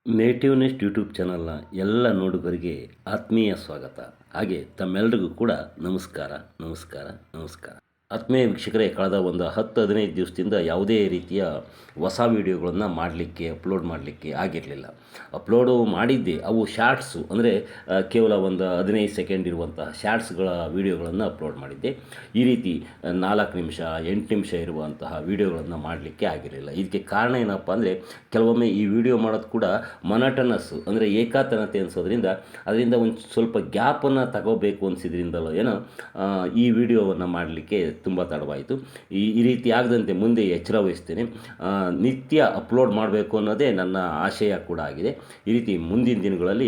Native next YouTube ಚಾನಲ್ನ ಎಲ್ಲ ನೋಡುಗರಿಗೆ ಆತ್ಮೀಯ ಸ್ವಾಗತ. ಹಾಗೆ ತಮ್ಮೆಲ್ಲರಿಗೂ ಕೂಡ ನಮಸ್ಕಾರ ನಮಸ್ಕಾರ ನಮಸ್ಕಾರ. ಆತ್ಮೀಯ ವೀಕ್ಷಕರೇ, ಕಳೆದ ಒಂದು 10-15 ದಿವಸದಿಂದ ಯಾವುದೇ ರೀತಿಯ ಹೊಸ ವೀಡಿಯೋಗಳನ್ನು ಅಪ್ಲೋಡ್ ಮಾಡಲಿಕ್ಕೆ ಆಗಿರಲಿಲ್ಲ. ಅಪ್ಲೋಡು ಮಾಡಿದ್ದೆ, ಅವು ಶಾರ್ಟ್ಸು ಅಂದರೆ ಕೇವಲ ಒಂದು 15 ಸೆಕೆಂಡ್ ಇರುವಂತಹ ಶಾರ್ಟ್ಸ್ಗಳ ವೀಡಿಯೋಗಳನ್ನು ಅಪ್ಲೋಡ್ ಮಾಡಿದ್ದೆ. ಈ ರೀತಿ 4 ನಿಮಿಷ 8 ನಿಮಿಷ ಇರುವಂತಹ ವೀಡಿಯೋಗಳನ್ನು ಮಾಡಲಿಕ್ಕೆ ಆಗಿರಲಿಲ್ಲ. ಇದಕ್ಕೆ ಕಾರಣ ಏನಪ್ಪ ಅಂದರೆ, ಕೆಲವೊಮ್ಮೆ ಈ ವಿಡಿಯೋ ಮಾಡೋದು ಕೂಡ ಮೊನಟನಸ್ಸು ಅಂದರೆ ಏಕಾತನತೆ ಅನಿಸೋದ್ರಿಂದ ಅದರಿಂದ ಒಂದು ಸ್ವಲ್ಪ ಗ್ಯಾಪನ್ನು ತಗೋಬೇಕು ಅನಿಸಿದ್ರಿಂದಲೋ ಏನೋ ಈ ವಿಡಿಯೋವನ್ನು ಮಾಡಲಿಕ್ಕೆ ತುಂಬ ತಡವಾಯಿತು. ಈ ರೀತಿ ಆಗದಂತೆ ಮುಂದೆ ಎಚ್ಚರ ವಹಿಸ್ತೇನೆ. ನಿತ್ಯ ಅಪ್ಲೋಡ್ ಮಾಡಬೇಕು ಅನ್ನೋದೇ ನನ್ನ ಆಶಯ ಕೂಡ ಆಗಿದೆ. ಈ ರೀತಿ ಮುಂದಿನ ದಿನಗಳಲ್ಲಿ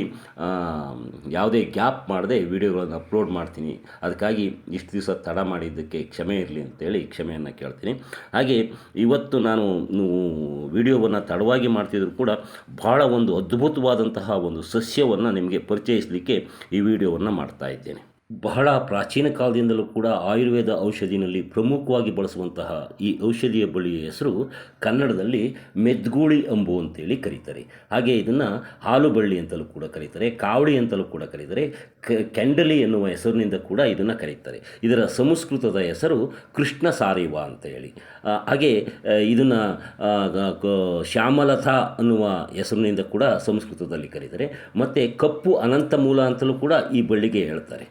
ಯಾವುದೇ ಗ್ಯಾಪ್ ಮಾಡದೆ ವಿಡಿಯೋಗಳನ್ನು ಅಪ್ಲೋಡ್ ಮಾಡ್ತೀನಿ. ಅದಕ್ಕಾಗಿ ಇಷ್ಟು ದಿವಸ ತಡ ಮಾಡಿದ್ದಕ್ಕೆ ಕ್ಷಮೆ ಇರಲಿ ಅಂತೇಳಿ ಕ್ಷಮೆಯನ್ನು ಕೇಳ್ತೀನಿ. ಹಾಗೆ ಇವತ್ತು ನಾನು ವಿಡಿಯೋವನ್ನು ತಡವಾಗಿ ಮಾಡ್ತಿದ್ರು ಕೂಡ ಭಾಳ ಒಂದು ಅದ್ಭುತವಾದಂತಹ ಒಂದು ಸಸ್ಯವನ್ನು ನಿಮಗೆ ಪರಿಚಯಿಸಲಿಕ್ಕೆ ಈ ವಿಡಿಯೋವನ್ನು ಮಾಡ್ತಾ ಇದ್ದೇನೆ. ಬಹಳ ಪ್ರಾಚೀನ ಕಾಲದಿಂದಲೂ ಕೂಡ ಆಯುರ್ವೇದ ಔಷಧಿನಲ್ಲಿ ಪ್ರಮುಖವಾಗಿ ಬಳಸುವಂತಹ ಈ ಔಷಧಿಯ ಬಳ್ಳಿಯ ಹೆಸರು ಕನ್ನಡದಲ್ಲಿ ಮೆದ್ಗೂಳಿ ಅಂಬು ಅಂತೇಳಿ ಕರೀತಾರೆ. ಹಾಗೆ ಇದನ್ನು ಹಾಲು ಬಳ್ಳಿ ಅಂತಲೂ ಕೂಡ ಕರೀತಾರೆ, ಕಾವಡಿ ಅಂತಲೂ ಕೂಡ ಕರೀತಾರೆ, ಕೆಂಡಲಿ ಎನ್ನುವ ಹೆಸರಿನಿಂದ ಕೂಡ ಇದನ್ನು ಕರೀತಾರೆ. ಇದರ ಸಂಸ್ಕೃತದ ಹೆಸರು ಕೃಷ್ಣ ಸಾರಿವ ಅಂತ ಹೇಳಿ. ಹಾಗೆ ಇದನ್ನು ಶ್ಯಾಮಲತಾ ಅನ್ನುವ ಹೆಸರಿನಿಂದ ಕೂಡ ಸಂಸ್ಕೃತದಲ್ಲಿ ಕರೀತಾರೆ. ಮತ್ತು ಕಪ್ಪು ಅನಂತ ಮೂಲ ಅಂತಲೂ ಕೂಡ ಈ ಬಳ್ಳಿಗೆ ಹೇಳ್ತಾರೆ.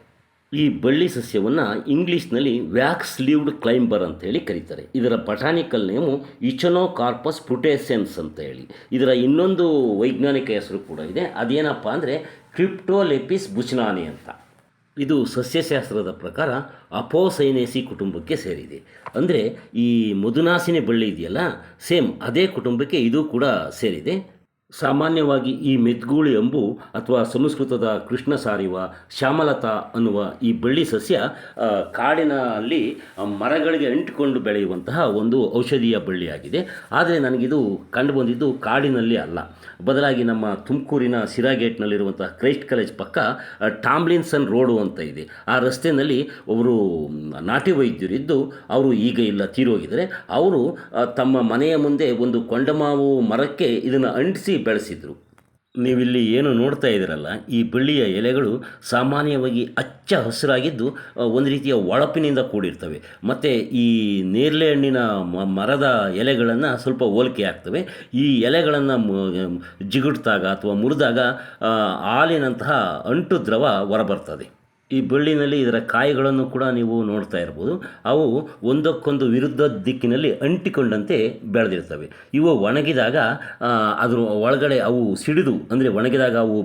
ಈ ಬಳ್ಳಿ ಸಸ್ಯವನ್ನು ಇಂಗ್ಲೀಷ್ನಲ್ಲಿ ವ್ಯಾಕ್ಸ್ ಲೀವ್ಡ್ ಕ್ಲೈಂಬರ್ ಅಂತೇಳಿ ಕರೀತಾರೆ. ಇದರ ಬಟಾನಿಕಲ್ ನೇಮು ಇಚನೋಕಾರ್ಪಸ್ ಪುಟೇಸೆನ್ಸ್ ಅಂತ ಹೇಳಿ. ಇದರ ಇನ್ನೊಂದು ವೈಜ್ಞಾನಿಕ ಹೆಸರು ಕೂಡ ಇದೆ. ಅದೇನಪ್ಪ ಅಂದರೆ ಕ್ರಿಪ್ಟೋಲೆಪಿಸ್ ಬುಚ್ನಾನಿ ಅಂತ. ಇದು ಸಸ್ಯಶಾಸ್ತ್ರದ ಪ್ರಕಾರ ಅಪೋಸೈನೇಸಿ ಕುಟುಂಬಕ್ಕೆ ಸೇರಿದೆ. ಅಂದರೆ ಈ ಮಧುನಾಸಿನಿ ಬಳ್ಳಿ ಇದೆಯಲ್ಲ, ಸೇಮ್ ಅದೇ ಕುಟುಂಬಕ್ಕೆ ಇದು ಕೂಡ ಸೇರಿದೆ. ಸಾಮಾನ್ಯವಾಗಿ ಈ ಮೆದ್ಗೂಳಿ ಅಂಬು ಅಥವಾ ಸಂಸ್ಕೃತದ ಕೃಷ್ಣ ಸಾರಿವ, ಶ್ಯಾಮಲತಾ ಅನ್ನುವ ಈ ಬಳ್ಳಿ ಸಸ್ಯ ಕಾಡಿನಲ್ಲಿ ಮರಗಳಿಗೆ ಅಂಟಿಕೊಂಡು ಬೆಳೆಯುವಂತಹ ಒಂದು ಔಷಧೀಯ ಬಳ್ಳಿಯಾಗಿದೆ. ಆದರೆ ನನಗಿದು ಕಂಡುಬಂದಿದ್ದು ಕಾಡಿನಲ್ಲಿ ಅಲ್ಲ, ಬದಲಾಗಿ ನಮ್ಮ ತುಮಕೂರಿನ ಸಿರಾಗೇಟ್ನಲ್ಲಿರುವಂತಹ ಕ್ರೈಸ್ಟ್ ಕಾಲೇಜ್ ಪಕ್ಕ ಟಾಮ್ಲಿನ್ಸನ್ ರೋಡು ಅಂತ ಇದೆ. ಆ ರಸ್ತೆಯಲ್ಲಿ ಒಬ್ಬರು ನಾಟಿ ವೈದ್ಯರಿದ್ದು, ಅವರು ಈಗ ಇಲ್ಲ, ತೀರೋಗಿದ್ದಾರೆ. ಅವರು ತಮ್ಮ ಮನೆಯ ಮುಂದೆ ಒಂದು ಕೊಂಡಮಾವು ಮರಕ್ಕೆ ಇದನ್ನು ಅಂಟಿಸಿ ಬೆಳೆಸಿದರು. ನೀವಿಲ್ಲಿ ಏನು ನೋಡ್ತಾ ಇದ್ದೀರಲ್ಲ, ಈ ಬಳ್ಳಿಯ ಎಲೆಗಳು ಸಾಮಾನ್ಯವಾಗಿ ಹಚ್ಚ ಹಸಿರಾಗಿದ್ದು ಒಂದು ರೀತಿಯ ಹೊಳಪಿನಿಂದ ಕೂಡಿರ್ತವೆ. ಮತ್ತು ಈ ನೇರಳೆ ಹಣ್ಣಿನ ಮರದ ಎಲೆಗಳನ್ನು ಸ್ವಲ್ಪ ಹೋಲಿಕೆ ಆಗ್ತವೆ. ಈ ಎಲೆಗಳನ್ನು ಜಿಗುಡ್ತಾಗ ಅಥವಾ ಮುರಿದಾಗ ಹಾಲಿನಂತಹ ಅಂಟು ದ್ರವ ಹೊರಬರ್ತದೆ. ಈ ಬಳ್ಳಿನಲ್ಲಿ ಇದರ ಕಾಯಿಗಳನ್ನು ಕೂಡ ನೀವು ನೋಡ್ತಾ ಇರ್ಬೋದು. ಅವು ಒಂದಕ್ಕೊಂದು ವಿರುದ್ಧ ದಿಕ್ಕಿನಲ್ಲಿ ಅಂಟಿಕೊಂಡಂತೆ ಬೆಳೆದಿರ್ತವೆ. ಇವು ಒಣಗಿದಾಗ ಅದ್ರ ಒಳಗಡೆ ಅವು ಸಿಡಿದು, ಅಂದರೆ ಒಣಗಿದಾಗ ಅವು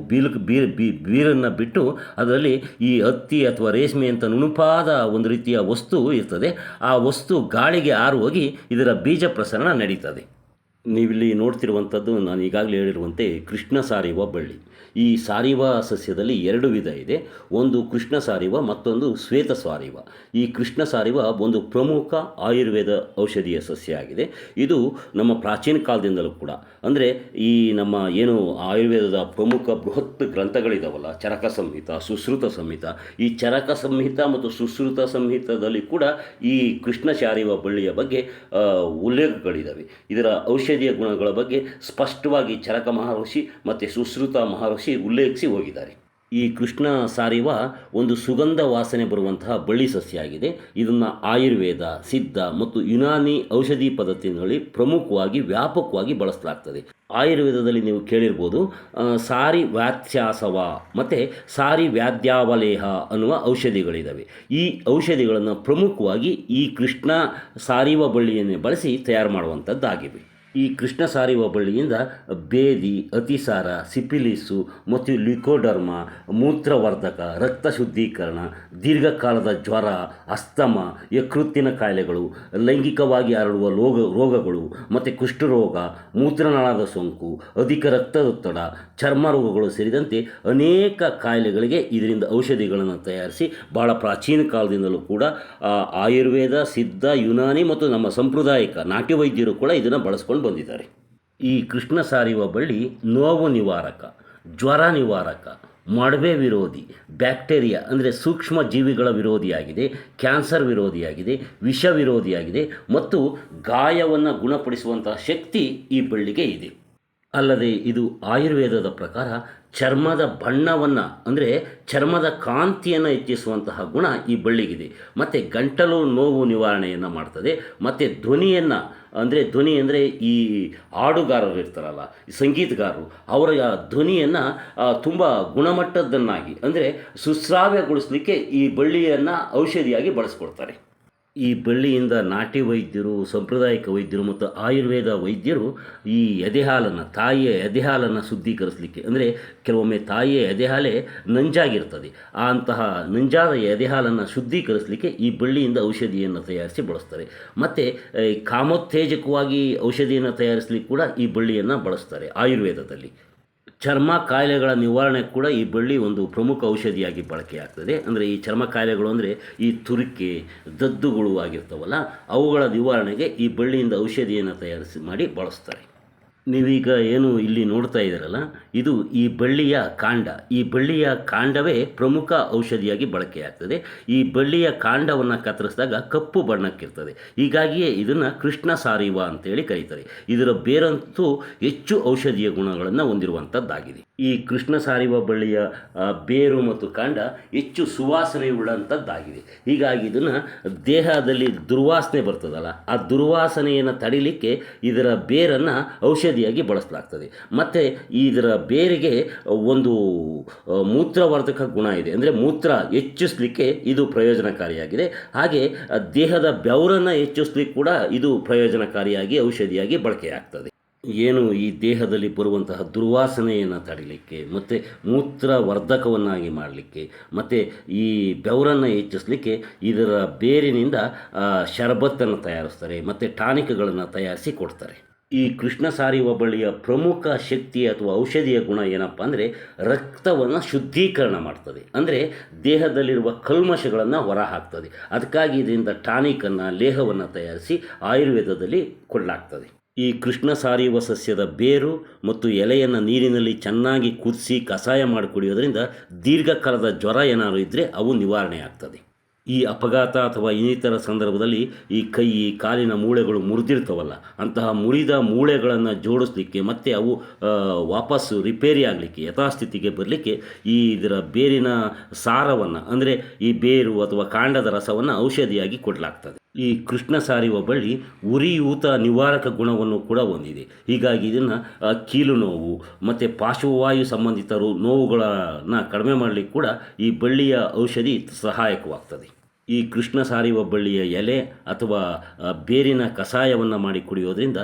ಬೀರನ್ನು ಬಿಟ್ಟು ಅದರಲ್ಲಿ ಈ ಹತ್ತಿ ಅಥವಾ ರೇಷ್ಮೆ ಅಂತ ನುಣುಪಾದ ಒಂದು ರೀತಿಯ ವಸ್ತು ಇರ್ತದೆ. ಆ ವಸ್ತು ಗಾಳಿಗೆ ಆರು ಹೋಗಿ ಇದರ ಬೀಜ ಪ್ರಸರಣ ನಡೀತದೆ. ನೀವಿಲ್ಲಿ ನೋಡ್ತಿರುವಂಥದ್ದು ನಾನು ಈಗಾಗಲೇ ಹೇಳಿರುವಂತೆ ಕೃಷ್ಣ ಸಾರಿವ ಬಳ್ಳಿ. ಈ ಸಾರಿವ ಸಸ್ಯದಲ್ಲಿ 2 ವಿಧ ಇದೆ. ಒಂದು ಕೃಷ್ಣ ಸಾರಿವ, ಮತ್ತೊಂದು ಶ್ವೇತ ಸಾರಿವ. ಈ ಕೃಷ್ಣ ಸಾರಿವ ಒಂದು ಪ್ರಮುಖ ಆಯುರ್ವೇದ ಔಷಧೀಯ ಸಸ್ಯ ಆಗಿದೆ. ಇದು ನಮ್ಮ ಪ್ರಾಚೀನ ಕಾಲದಿಂದಲೂ ಕೂಡ, ಅಂದರೆ ಈ ನಮ್ಮ ಏನು ಆಯುರ್ವೇದದ ಪ್ರಮುಖ ಬೃಹತ್ ಗ್ರಂಥಗಳಿದಾವಲ್ಲ, ಚರಕ ಸಂಹಿತ, ಸುಶ್ರುತ ಸಂಹಿತ, ಈ ಚರಕ ಸಂಹಿತ ಮತ್ತು ಸುಶ್ರುತ ಸಂಹಿತದಲ್ಲಿ ಕೂಡ ಈ ಕೃಷ್ಣ ಸಾರಿವ ಬಳ್ಳಿಯ ಬಗ್ಗೆ ಉಲ್ಲೇಖಗಳಿದ್ದಾವೆ. ಇದರ ಔಷಧೀಯ ಗುಣಗಳ ಬಗ್ಗೆ ಸ್ಪಷ್ಟವಾಗಿ ಚರಕ ಮಹರ್ಷಿ ಮತ್ತು ಸುಶ್ರುತ ಮಹರ್ಷಿ ಉಲ್ಲೇಖಿಸಿ ಹೋಗಿದ್ದಾರೆ. ಈ ಕೃಷ್ಣ ಸಾರಿವ ಒಂದು ಸುಗಂಧ ವಾಸನೆ ಬರುವಂತಹ ಬಳ್ಳಿ ಸಸ್ಯ ಆಗಿದೆ. ಇದನ್ನು ಆಯುರ್ವೇದ, ಸಿದ್ಧ ಮತ್ತು ಯುನಾನಿ ಔಷಧಿ ಪದ್ಧತಿಗಳಲ್ಲಿ ಪ್ರಮುಖವಾಗಿ ವ್ಯಾಪಕವಾಗಿ ಬಳಸಲಾಗ್ತದೆ. ಆಯುರ್ವೇದದಲ್ಲಿ ನೀವು ಕೇಳಿರ್ಬೋದು ಸಾರಿ ವ್ಯಾತ್ಯಾಸವ ಮತ್ತು ಸಾರಿ ವ್ಯಾದ್ಯಾವಲೇಹ ಅನ್ನುವ ಔಷಧಿಗಳಿದ್ದಾವೆ. ಈ ಔಷಧಿಗಳನ್ನು ಪ್ರಮುಖವಾಗಿ ಈ ಕೃಷ್ಣ ಸಾರಿವ ಬಳ್ಳಿಯನ್ನು ಬಳಸಿ ತಯಾರು ಮಾಡುವಂಥದ್ದಾಗಿವೆ. ಈ ಕೃಷ್ಣ ಸಾರಿವ ಬಳ್ಳಿಯಿಂದ ಬೇದಿ, ಅತಿಸಾರ, ಸಿಫಿಲಿಸು ಮತ್ತು ಲಿಕೋಡರ್ಮ, ಮೂತ್ರವರ್ಧಕ, ರಕ್ತ ಶುದ್ಧೀಕರಣ, ದೀರ್ಘಕಾಲದ ಜ್ವರ, ಅಸ್ತಮ, ಯಕೃತ್ತಿನ ಕಾಯಿಲೆಗಳು, ಲೈಂಗಿಕವಾಗಿ ಹರಡುವ ರೋಗಗಳು ಮತ್ತು ಕುಷ್ಠರೋಗ, ಮೂತ್ರನಾಳದ ಸೋಂಕು, ಅಧಿಕ ರಕ್ತದೊತ್ತಡ, ಚರ್ಮ ರೋಗಗಳು ಸೇರಿದಂತೆ ಅನೇಕ ಕಾಯಿಲೆಗಳಿಗೆ ಇದರಿಂದ ಔಷಧಿಗಳನ್ನು ತಯಾರಿಸಿ ಬಹಳ ಪ್ರಾಚೀನ ಕಾಲದಿಂದಲೂ ಕೂಡ ಆಯುರ್ವೇದ, ಸಿದ್ಧ, ಯುನಾನಿ ಮತ್ತು ನಮ್ಮ ಸಾಂಪ್ರದಾಯಿಕ ನಾಟಿ ವೈದ್ಯರು ಕೂಡ ಇದನ್ನು ಬಳಸ್ಕೊಂಡು ಬಂದಿದ್ದಾರೆ. ಈ ಕೃಷ್ಣ ಸಾರಿವ ಬಳ್ಳಿ ನೋವು ನಿವಾರಕ, ಜ್ವರ ನಿವಾರಕ, ಮೊಡವೆ ವಿರೋಧಿ, ಬ್ಯಾಕ್ಟೀರಿಯಾ ಅಂದರೆ ಸೂಕ್ಷ್ಮ ಜೀವಿಗಳ ವಿರೋಧಿಯಾಗಿದೆ, ಕ್ಯಾನ್ಸರ್ ವಿರೋಧಿಯಾಗಿದೆ, ವಿಷ ವಿರೋಧಿಯಾಗಿದೆ ಮತ್ತು ಗಾಯವನ್ನು ಗುಣಪಡಿಸುವಂತಹ ಶಕ್ತಿ ಈ ಬಳ್ಳಿಗೆ ಇದೆ. ಅಲ್ಲದೆ ಇದು ಆಯುರ್ವೇದದ ಪ್ರಕಾರ ಚರ್ಮದ ಬಣ್ಣವನ್ನು ಅಂದರೆ ಚರ್ಮದ ಕಾಂತಿಯನ್ನು ಹೆಚ್ಚಿಸುವಂತಹ ಗುಣ ಈ ಬಳ್ಳಿಗಿದೆ. ಮತ್ತು ಗಂಟಲು ನೋವು ನಿವಾರಣೆಯನ್ನು ಮಾಡ್ತದೆ. ಮತ್ತು ಧ್ವನಿ ಅಂದರೆ ಈ ಹಾಡುಗಾರರು ಇರ್ತಾರಲ್ಲ, ಈ ಸಂಗೀತಗಾರರು, ಅವರ ಧ್ವನಿಯನ್ನು ತುಂಬ ಗುಣಮಟ್ಟದನ್ನಾಗಿ ಅಂದರೆ ಸುಶ್ರಾವ್ಯಗೊಳಿಸಲಿಕ್ಕೆ ಈ ಬಳ್ಳಿಯನ್ನು ಔಷಧಿಯಾಗಿ ಬಳಸ್ಕೊಡ್ತಾರೆ. ಈ ಬಳ್ಳಿಯಿಂದ ನಾಟಿ ವೈದ್ಯರು, ಸಾಂಪ್ರದಾಯಿಕ ವೈದ್ಯರು ಮತ್ತು ಆಯುರ್ವೇದ ವೈದ್ಯರು ಈ ಎದೆಹಾಲನ್ನು, ತಾಯಿಯ ಎದೆಹಾಲನ್ನು ಶುದ್ಧೀಕರಿಸಲಿಕ್ಕೆ, ಅಂದರೆ ಕೆಲವೊಮ್ಮೆ ತಾಯಿಯ ಎದೆಹಾಲೇ ನಂಜಾಗಿರ್ತದೆ, ಅಂತಹ ನಂಜಾದ ಎದೆಹಾಲನ್ನು ಶುದ್ಧೀಕರಿಸಲಿಕ್ಕೆ ಈ ಬಳ್ಳಿಯಿಂದ ಔಷಧಿಯನ್ನು ತಯಾರಿಸಿ ಬಳಸ್ತಾರೆ. ಮತ್ತು ಕಾಮೋತ್ತೇಜಕವಾಗಿ ಔಷಧಿಯನ್ನು ತಯಾರಿಸಲಿಕ್ಕೆ ಕೂಡ ಈ ಬಳ್ಳಿಯನ್ನು ಬಳಸ್ತಾರೆ ಆಯುರ್ವೇದದಲ್ಲಿ. ಚರ್ಮ ಕಾಯಿಲೆಗಳ ನಿವಾರಣೆ ಕೂಡ ಈ ಬಳ್ಳಿ ಒಂದು ಪ್ರಮುಖ ಔಷಧಿಯಾಗಿ ಬಳಕೆಯಾಗ್ತದೆ. ಅಂದರೆ ಈ ಚರ್ಮ ಕಾಯಿಲೆಗಳು ಅಂದರೆ ಈ ತುರಿಕೆ, ದದ್ದುಗಳು ಆಗಿರ್ತಾವಲ್ಲ, ಅವುಗಳ ನಿವಾರಣೆಗೆ ಈ ಬಳ್ಳಿಯಿಂದ ಔಷಧಿಯನ್ನು ತಯಾರಿಸಿ ಮಾಡಿ ಬಳಸ್ತಾರೆ. ನೀವೀಗ ಏನು ಇಲ್ಲಿ ನೋಡ್ತಾ ಇದ್ದೀರಲ್ಲ, ಇದು ಈ ಬಳ್ಳಿಯ ಕಾಂಡ. ಈ ಬಳ್ಳಿಯ ಕಾಂಡವೇ ಪ್ರಮುಖ ಔಷಧಿಯಾಗಿ ಬಳಕೆಯಾಗ್ತದೆ. ಈ ಬಳ್ಳಿಯ ಕಾಂಡವನ್ನು ಕತ್ತರಿಸಿದಾಗ ಕಪ್ಪು ಬಣ್ಣಕ್ಕಿರ್ತದೆ. ಹೀಗಾಗಿಯೇ ಇದನ್ನು ಕೃಷ್ಣ ಸಾರಿವ ಅಂತೇಳಿ ಕರೀತಾರೆ. ಇದರ ಬೇರಂತೂ ಹೆಚ್ಚು ಔಷಧೀಯ ಗುಣಗಳನ್ನು ಹೊಂದಿರುವಂಥದ್ದಾಗಿದೆ. ಈ ಕೃಷ್ಣ ಸಾರಿವ ಬಳ್ಳಿಯ ಬೇರು ಮತ್ತು ಕಾಂಡ ಹೆಚ್ಚು ಸುವಾಸನೆಯುಳ್ಳಂಥದ್ದಾಗಿದೆ. ಹೀಗಾಗಿ ಇದನ್ನು ದೇಹದಲ್ಲಿ ದುರ್ವಾಸನೆ ಬರ್ತದಲ್ಲ, ಆ ದುರ್ವಾಸನೆಯನ್ನು ತಡಿಲಿಕ್ಕೆ ಇದರ ಬೇರನ್ನು ಔಷಧಿಯಾಗಿ ಬಳಸಲಾಗ್ತದೆ. ಮತ್ತು ಇದರ ಬೇರಿಗೆ ಒಂದು ಮೂತ್ರವರ್ಧಕ ಗುಣ ಇದೆ. ಅಂದರೆ ಮೂತ್ರ ಹೆಚ್ಚಿಸಲಿಕ್ಕೆ ಇದು ಪ್ರಯೋಜನಕಾರಿಯಾಗಿದೆ. ಹಾಗೆ ದೇಹದ ಬೆವರನ್ನು ಹೆಚ್ಚಿಸಲಿಕ್ಕೆ ಕೂಡ ಇದು ಪ್ರಯೋಜನಕಾರಿಯಾಗಿ ಔಷಧಿಯಾಗಿ ಬಳಕೆಯಾಗ್ತದೆ. ಏನು ಈ ದೇಹದಲ್ಲಿ ಬರುವಂತಹ ದುರ್ವಾಸನೆಯನ್ನು ತಡಿಲಿಕ್ಕೆ ಮತ್ತು ಮೂತ್ರವರ್ಧಕವನ್ನಾಗಿ ಮಾಡಲಿಕ್ಕೆ ಮತ್ತು ಈ ಬೆವರನ್ನು ಹೆಚ್ಚಿಸಲಿಕ್ಕೆ ಇದರ ಬೇರಿನಿಂದ ಶರಬತ್ತನ್ನು ತಯಾರಿಸ್ತಾರೆ ಮತ್ತು ಟಾನಿಕ್ಗಳನ್ನು ತಯಾರಿಸಿ ಕೊಡ್ತಾರೆ. ಈ ಕೃಷ್ಣ ಸಾರಿವ ಬಳ್ಳಿಯ ಪ್ರಮುಖ ಶಕ್ತಿ ಅಥವಾ ಔಷಧಿಯ ಗುಣ ಏನಪ್ಪ ಅಂದರೆ ರಕ್ತವನ್ನು ಶುದ್ಧೀಕರಣ ಮಾಡ್ತದೆ. ಅಂದರೆ ದೇಹದಲ್ಲಿರುವ ಕಲ್ಮಶಗಳನ್ನು ಹೊರ ಹಾಕ್ತದೆ. ಅದಕ್ಕಾಗಿ ಇದರಿಂದ ಟಾನಿಕನ್ನು, ಲೇಹವನ್ನು ತಯಾರಿಸಿ ಆಯುರ್ವೇದದಲ್ಲಿ ಕೊಡಲಾಗ್ತದೆ. ಈ ಕೃಷ್ಣ ಸಾರಿವ ಸಸ್ಯದ ಬೇರು ಮತ್ತು ಎಲೆಯನ್ನು ನೀರಿನಲ್ಲಿ ಚೆನ್ನಾಗಿ ಕುದಿಸಿ ಕಷಾಯ ಮಾಡಿ ಕುಡಿಯೋದ್ರಿಂದ ದೀರ್ಘಕಾಲದ ಜ್ವರ ಏನಾದರೂ ಇದ್ದರೆ ಅವು ನಿವಾರಣೆ ಆಗ್ತದೆ. ಈ ಅಪಘಾತ ಅಥವಾ ಇನ್ನಿತರ ಸಂದರ್ಭದಲ್ಲಿ ಈ ಕೈ, ಕಾಲಿನ ಮೂಳೆಗಳು ಮುರಿದಿರ್ತವಲ್ಲ, ಅಂತಹ ಮುರಿದ ಮೂಳೆಗಳನ್ನು ಜೋಡಿಸ್ಲಿಕ್ಕೆ ಮತ್ತು ಅವು ವಾಪಸ್ಸು ರಿಪೇರಿ ಆಗಲಿಕ್ಕೆ, ಯಥಾಸ್ಥಿತಿಗೆ ಬರಲಿಕ್ಕೆ ಇದರ ಬೇರಿನ ಸಾರವನ್ನು, ಅಂದರೆ ಈ ಬೇರು ಅಥವಾ ಕಾಂಡದ ರಸವನ್ನು ಔಷಧಿಯಾಗಿ ಕೊಡಲಾಗ್ತದೆ. ಈ ಕೃಷ್ಣ ಸಾರಿವ ಬಳ್ಳಿ ಉರಿಯೂತ ನಿವಾರಕ ಗುಣವನ್ನು ಕೂಡ ಹೊಂದಿದೆ. ಹೀಗಾಗಿ ಇದನ್ನು ಕೀಲು ನೋವು ಮತ್ತು ಪಾರ್ಶ್ವವಾಯು ಸಂಬಂಧಿತ ನೋವುಗಳನ್ನು ಕಡಿಮೆ ಮಾಡಲಿಕ್ಕೆ ಕೂಡ ಈ ಬಳ್ಳಿಯ ಔಷಧಿ ಸಹಾಯಕವಾಗ್ತದೆ. ಈ ಕೃಷ್ಣ ಸಾರಿವ ಬಳ್ಳಿಯ ಎಲೆ ಅಥವಾ ಬೇರಿನ ಕಷಾಯವನ್ನು ಮಾಡಿ ಕುಡಿಯೋದ್ರಿಂದ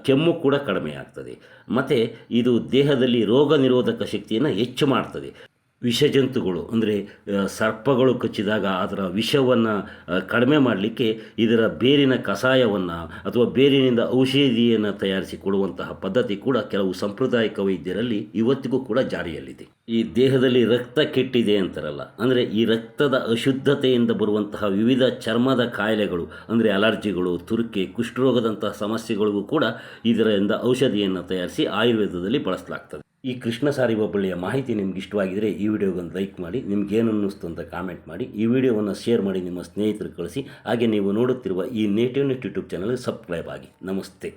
ಕೆಮ್ಮು ಕೂಡ ಕಡಿಮೆ ಆಗ್ತದೆ. ಮತ್ತು ಇದು ದೇಹದಲ್ಲಿ ರೋಗ ನಿರೋಧಕ ಶಕ್ತಿಯನ್ನು ಹೆಚ್ಚು ಮಾಡ್ತದೆ. ವಿಷಜಂತುಗಳು ಅಂದರೆ ಸರ್ಪಗಳು ಕಚ್ಚಿದಾಗ ಅದರ ವಿಷವನ್ನು ಕಡಿಮೆ ಮಾಡಲಿಕ್ಕೆ ಇದರ ಬೇರಿನ ಕಷಾಯವನ್ನು ಅಥವಾ ಬೇರಿನಿಂದ ಔಷಧಿಯನ್ನು ತಯಾರಿಸಿ ಕೊಡುವಂತಹ ಪದ್ಧತಿ ಕೂಡ ಕೆಲವು ಸಾಂಪ್ರದಾಯಿಕ ವೈದ್ಯರಲ್ಲಿ ಇವತ್ತಿಗೂ ಕೂಡ ಜಾರಿಯಲ್ಲಿದೆ. ಈ ದೇಹದಲ್ಲಿ ರಕ್ತ ಕೆಟ್ಟಿದೆ ಅಂತಾರಲ್ಲ, ಅಂದರೆ ಈ ರಕ್ತದ ಅಶುದ್ಧತೆಯಿಂದ ಬರುವಂತಹ ವಿವಿಧ ಚರ್ಮದ ಕಾಯಿಲೆಗಳು, ಅಂದರೆ ಅಲರ್ಜಿಗಳು, ತುರಿಕೆ, ಕುಷ್ಠರೋಗದಂತಹ ಸಮಸ್ಯೆಗಳಿಗೂ ಕೂಡ ಇದರಿಂದ ಔಷಧಿಯನ್ನು ತಯಾರಿಸಿ ಆಯುರ್ವೇದದಲ್ಲಿ ಬಳಸಲಾಗ್ತದೆ. ಈ ಕೃಷ್ಣ ಸಾರಿವ ಬಳ್ಳಿಯ ಮಾಹಿತಿ ನಿಮ್ಗೆ ಇಷ್ಟವಾಗಿದ್ದರೆ ಈ ವಿಡಿಯೋಗೊಂದು ಲೈಕ್ ಮಾಡಿ, ನಿಮ್ಗೇನು ಅನ್ನಿಸ್ತು ಅಂತ ಕಾಮೆಂಟ್ ಮಾಡಿ, ಈ ವಿಡಿಯೋವನ್ನು ಶೇರ್ ಮಾಡಿ ನಿಮ್ಮ ಸ್ನೇಹಿತರು ಕಳಿಸಿ. ಹಾಗೆ ನೀವು ನೋಡುತ್ತಿರುವ ಈ ನೇಟಿವ್ ನೆಟ್ ಯೂಟ್ಯೂಬ್ ಚಾನಲ್ಗೆ ಸಬ್ಸ್ಕ್ರೈಬ್ ಆಗಿ. ನಮಸ್ತೆ.